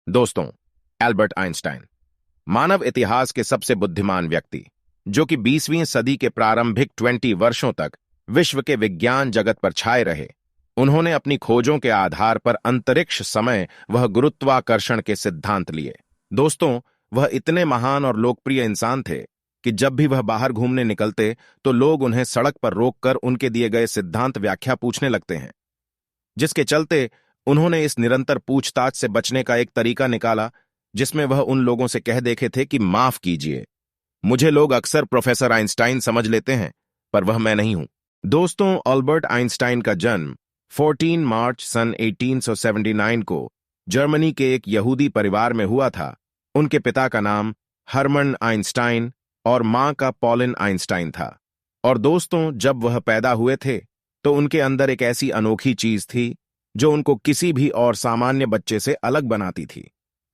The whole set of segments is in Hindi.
दोस्तों, एल्बर्ट आइंस्टाइन मानव इतिहास के सबसे बुद्धिमान व्यक्ति, जो कि 20वीं सदी के प्रारंभिक 20 वर्षों तक विश्व के विज्ञान जगत पर छाए रहे। उन्होंने अपनी खोजों के आधार पर अंतरिक्ष, समय व गुरुत्वाकर्षण के सिद्धांत लिए। दोस्तों, वह इतने महान और लोकप्रिय इंसान थे कि जब भी वह बाहर घूमने निकलते तो लोग उन्हें सड़क पर रोककर उनके दिए गए सिद्धांत व्याख्या पूछने लगते हैं, जिसके चलते उन्होंने इस निरंतर पूछताछ से बचने का एक तरीका निकाला, जिसमें वह उन लोगों से कह देते थे कि माफ कीजिए, मुझे लोग अक्सर प्रोफेसर आइंस्टाइन समझ लेते हैं, पर वह मैं नहीं हूं। दोस्तों, अल्बर्ट आइंस्टाइन का जन्म 14 मार्च सन 1879 को जर्मनी के एक यहूदी परिवार में हुआ था। उनके पिता का नाम हरमन आइंस्टाइन और मां का पॉलिन आइंस्टाइन था। और दोस्तों, जब वह पैदा हुए थे तो उनके अंदर एक ऐसी अनोखी चीज थी जो उनको किसी भी और सामान्य बच्चे से अलग बनाती थी,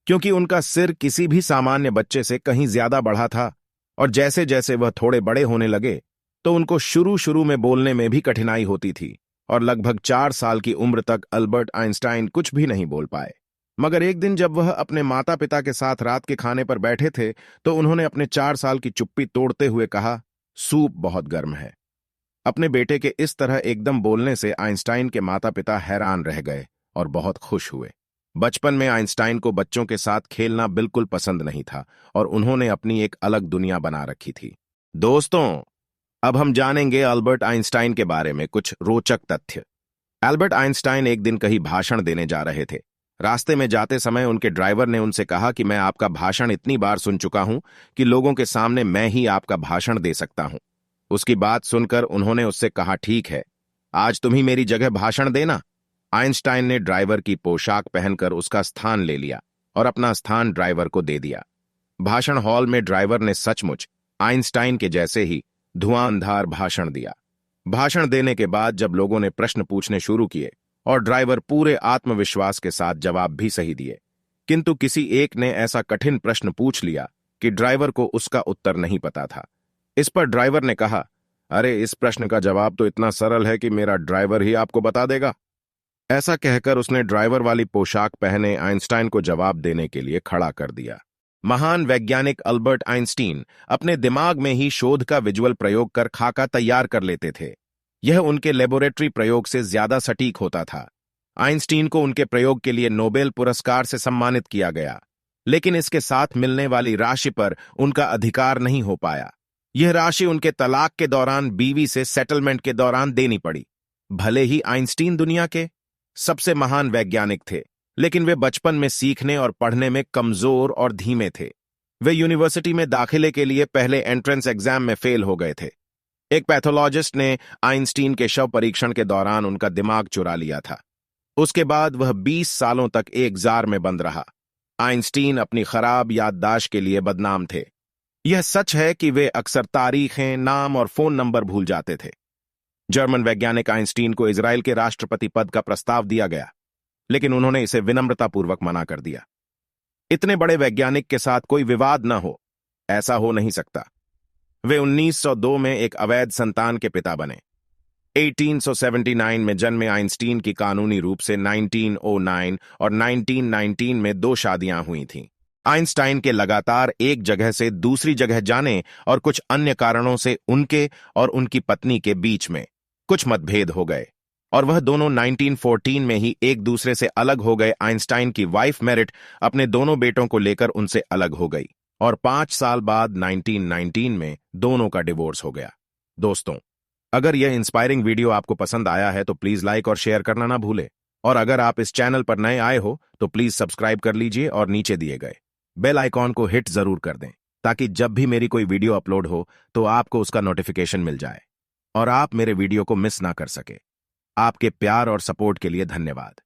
क्योंकि उनका सिर किसी भी सामान्य बच्चे से कहीं ज्यादा बड़ा था। और जैसे जैसे वह थोड़े बड़े होने लगे तो उनको शुरू शुरू में बोलने में भी कठिनाई होती थी और लगभग 4 साल की उम्र तक अल्बर्ट आइंस्टाइन कुछ भी नहीं बोल पाए। मगर एक दिन जब वह अपने माता पिता के साथ रात के खाने पर बैठे थे तो उन्होंने अपने 4 साल की चुप्पी तोड़ते हुए कहा, सूप बहुत गर्म है। अपने बेटे के इस तरह एकदम बोलने से आइंस्टाइन के माता पिता हैरान रह गए और बहुत खुश हुए। बचपन में आइंस्टाइन को बच्चों के साथ खेलना बिल्कुल पसंद नहीं था और उन्होंने अपनी एक अलग दुनिया बना रखी थी। दोस्तों, अब हम जानेंगे अल्बर्ट आइंस्टाइन के बारे में कुछ रोचक तथ्य। अल्बर्ट आइंस्टाइन एक दिन कहीं भाषण देने जा रहे थे। रास्ते में जाते समय उनके ड्राइवर ने उनसे कहा कि मैं आपका भाषण इतनी बार सुन चुका हूं कि लोगों के सामने मैं ही आपका भाषण दे सकता हूं। उसकी बात सुनकर उन्होंने उससे कहा, ठीक है, आज तुम ही मेरी जगह भाषण देना। आइंस्टाइन ने ड्राइवर की पोशाक पहनकर उसका स्थान ले लिया और अपना स्थान ड्राइवर को दे दिया। भाषण हॉल में ड्राइवर ने सचमुच आइंस्टाइन के जैसे ही धुआंधार भाषण दिया। भाषण देने के बाद जब लोगों ने प्रश्न पूछने शुरू किए और ड्राइवर पूरे आत्मविश्वास के साथ जवाब भी सही दिए, किंतु किसी एक ने ऐसा कठिन प्रश्न पूछ लिया कि ड्राइवर को उसका उत्तर नहीं पता था। इस पर ड्राइवर ने कहा, अरे, इस प्रश्न का जवाब तो इतना सरल है कि मेरा ड्राइवर ही आपको बता देगा। ऐसा कहकर उसने ड्राइवर वाली पोशाक पहने आइंस्टाइन को जवाब देने के लिए खड़ा कर दिया। महान वैज्ञानिक अल्बर्ट आइंस्टीन अपने दिमाग में ही शोध का विजुअल प्रयोग कर खाका तैयार कर लेते थे। यह उनके लेबोरेटरी प्रयोग से ज्यादा सटीक होता था। आइंस्टीन को उनके प्रयोग के लिए नोबेल पुरस्कार से सम्मानित किया गया, लेकिन इसके साथ मिलने वाली राशि पर उनका अधिकार नहीं हो पाया। यह राशि उनके तलाक के दौरान बीवी से सेटलमेंट के दौरान देनी पड़ी। भले ही आइंस्टीन दुनिया के सबसे महान वैज्ञानिक थे, लेकिन वे बचपन में सीखने और पढ़ने में कमजोर और धीमे थे। वे यूनिवर्सिटी में दाखिले के लिए पहले एंट्रेंस एग्जाम में फेल हो गए थे। एक पैथोलॉजिस्ट ने आइंस्टीन के शव परीक्षण के दौरान उनका दिमाग चुरा लिया था। उसके बाद वह 20 सालों तक एक जार में बंद रहा। आइंस्टीन अपनी खराब याददाश्त के लिए बदनाम थे। यह सच है कि वे अक्सर तारीखें, नाम और फोन नंबर भूल जाते थे। जर्मन वैज्ञानिक आइंस्टीन को इजराइल के राष्ट्रपति पद का प्रस्ताव दिया गया, लेकिन उन्होंने इसे विनम्रतापूर्वक मना कर दिया। इतने बड़े वैज्ञानिक के साथ कोई विवाद न हो, ऐसा हो नहीं सकता। वे 1902 में एक अवैध संतान के पिता बने। 1879 में जन्मे आइंस्टीन की कानूनी रूप से 1909 और 1919 में 2 शादियां हुई थीं। आइंस्टाइन के लगातार एक जगह से दूसरी जगह जाने और कुछ अन्य कारणों से उनके और उनकी पत्नी के बीच में कुछ मतभेद हो गए और वह दोनों 1914 में ही एक दूसरे से अलग हो गए। आइंस्टाइन की वाइफ मेरिट अपने दोनों बेटों को लेकर उनसे अलग हो गई और 5 साल बाद 1919 में दोनों का डिवोर्स हो गया। दोस्तों, अगर यह इंस्पायरिंग वीडियो आपको पसंद आया है तो प्लीज लाइक और शेयर करना ना भूलें। और अगर आप इस चैनल पर नए आए हो तो प्लीज सब्सक्राइब कर लीजिए और नीचे दिए गए बेल आइकॉन को हिट जरूर कर दें, ताकि जब भी मेरी कोई वीडियो अपलोड हो तो आपको उसका नोटिफिकेशन मिल जाए और आप मेरे वीडियो को मिस ना कर सके। आपके प्यार और सपोर्ट के लिए धन्यवाद।